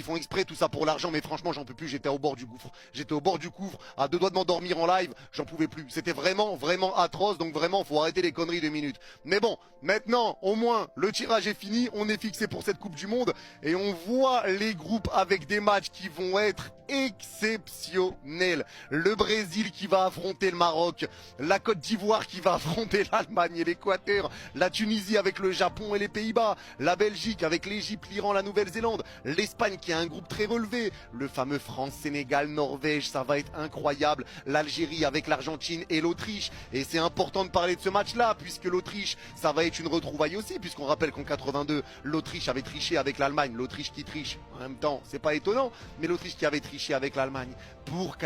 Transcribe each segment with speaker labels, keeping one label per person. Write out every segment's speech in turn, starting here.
Speaker 1: font exprès, tout ça pour l'argent, mais franchement, j'en peux plus, j'étais au bord du gouffre. J'étais au bord du gouffre, à 2 doigts de m'endormir en live, j'en pouvais plus. C'était vraiment, vraiment atroce, donc vraiment, faut arrêter les conneries 2 minutes. Mais bon, maintenant, au moins, le tirage est fini, on est fixé pour cette Coupe du Monde, et on voit les groupes avec des matchs qui vont être exceptionnels. Le Brésil qui va affronter le Maroc, la Côte d'Ivoire qui va affronter l'Allemagne et l'Équateur, la Tunisie avec le Japon et les Pays-Bas, la Belgique avec l'Égypte, l'Iran, la Nouvelle-Zélande, l'Espagne qui a un groupe très relevé, le fameux France, Sénégal, Norvège, ça va être incroyable, l'Algérie avec l'Argentine et l'Autriche, et c'est important de parler de ce match-là, puisque l'Autriche, ça va être une retrouvaille aussi, puisqu'on rappelle qu'en 82, l'Autriche avait triché avec l'Allemagne, l'Autriche qui triche, en même temps, c'est pas étonnant, mais l'Autriche qui avait triché avec l'Allemagne pour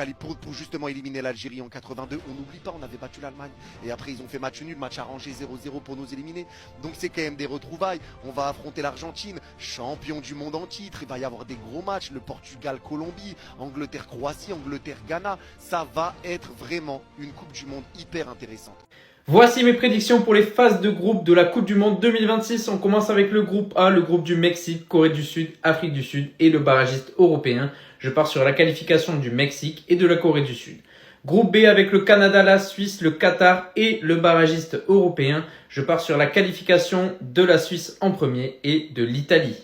Speaker 1: justement éliminer l'Algérie en 82, on n'oublie pas, on avait battu l'Allemagne, et après ils ont fait match nul, match arrangé 0-0 pour nous éliminer, donc c'est quand même des retrouvailles. On va affronter l'Argentine, champion du monde en titre, il va y avoir des gros matchs, le Portugal-Colombie, Angleterre-Croatie, Angleterre-Ghana, ça va être vraiment une Coupe du Monde hyper intéressante.
Speaker 2: Voici mes prédictions pour les phases de groupe de la Coupe du Monde 2026. On commence avec le groupe A, le groupe du Mexique, Corée du Sud, Afrique du Sud et le barragiste européen. Je pars sur la qualification du Mexique et de la Corée du Sud. Groupe B avec le Canada, la Suisse, le Qatar et le barragiste européen. Je pars sur la qualification de la Suisse en premier et de l'Italie.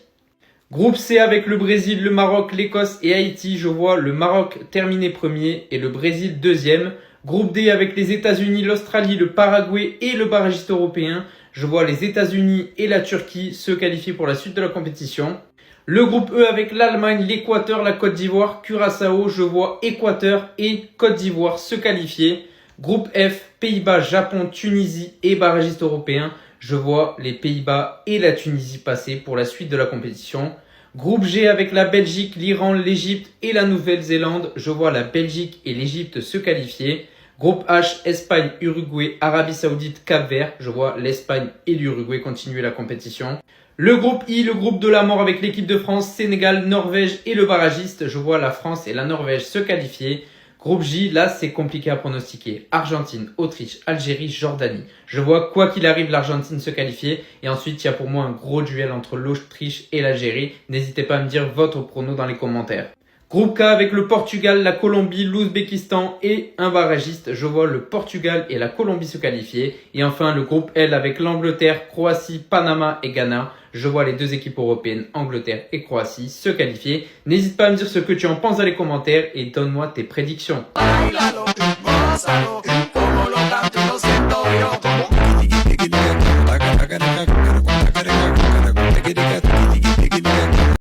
Speaker 2: Groupe C avec le Brésil, le Maroc, l'Écosse et Haïti. Je vois le Maroc terminer premier et le Brésil deuxième. Groupe D avec les États-Unis, l'Australie, le Paraguay et le barragiste européen. Je vois les États-Unis et la Turquie se qualifier pour la suite de la compétition. Le groupe E avec l'Allemagne, l'Équateur, la Côte d'Ivoire, Curaçao. Je vois Équateur et Côte d'Ivoire se qualifier. Groupe F, Pays-Bas, Japon, Tunisie et barragiste européen. Je vois les Pays-Bas et la Tunisie passer pour la suite de la compétition. Groupe G avec la Belgique, l'Iran, l'Égypte et la Nouvelle-Zélande. Je vois la Belgique et l'Égypte se qualifier. Groupe H, Espagne, Uruguay, Arabie Saoudite, Cap-Vert. Je vois l'Espagne et l'Uruguay continuer la compétition. Le groupe I, le groupe de la mort avec l'équipe de France, Sénégal, Norvège et le barragiste. Je vois la France et la Norvège se qualifier. Groupe J, là c'est compliqué à pronostiquer. Argentine, Autriche, Algérie, Jordanie. Je vois quoi qu'il arrive l'Argentine se qualifier. Et ensuite il y a pour moi un gros duel entre l'Autriche et l'Algérie. N'hésitez pas à me dire votre prono dans les commentaires. Groupe K avec le Portugal, la Colombie, l'Ouzbékistan et un barragiste. Je vois le Portugal et la Colombie se qualifier. Et enfin le groupe L avec l'Angleterre, Croatie, Panama et Ghana. Je vois les deux équipes européennes, Angleterre et Croatie, se qualifier. N'hésite pas à me dire ce que tu en penses dans les commentaires et donne-moi tes prédictions.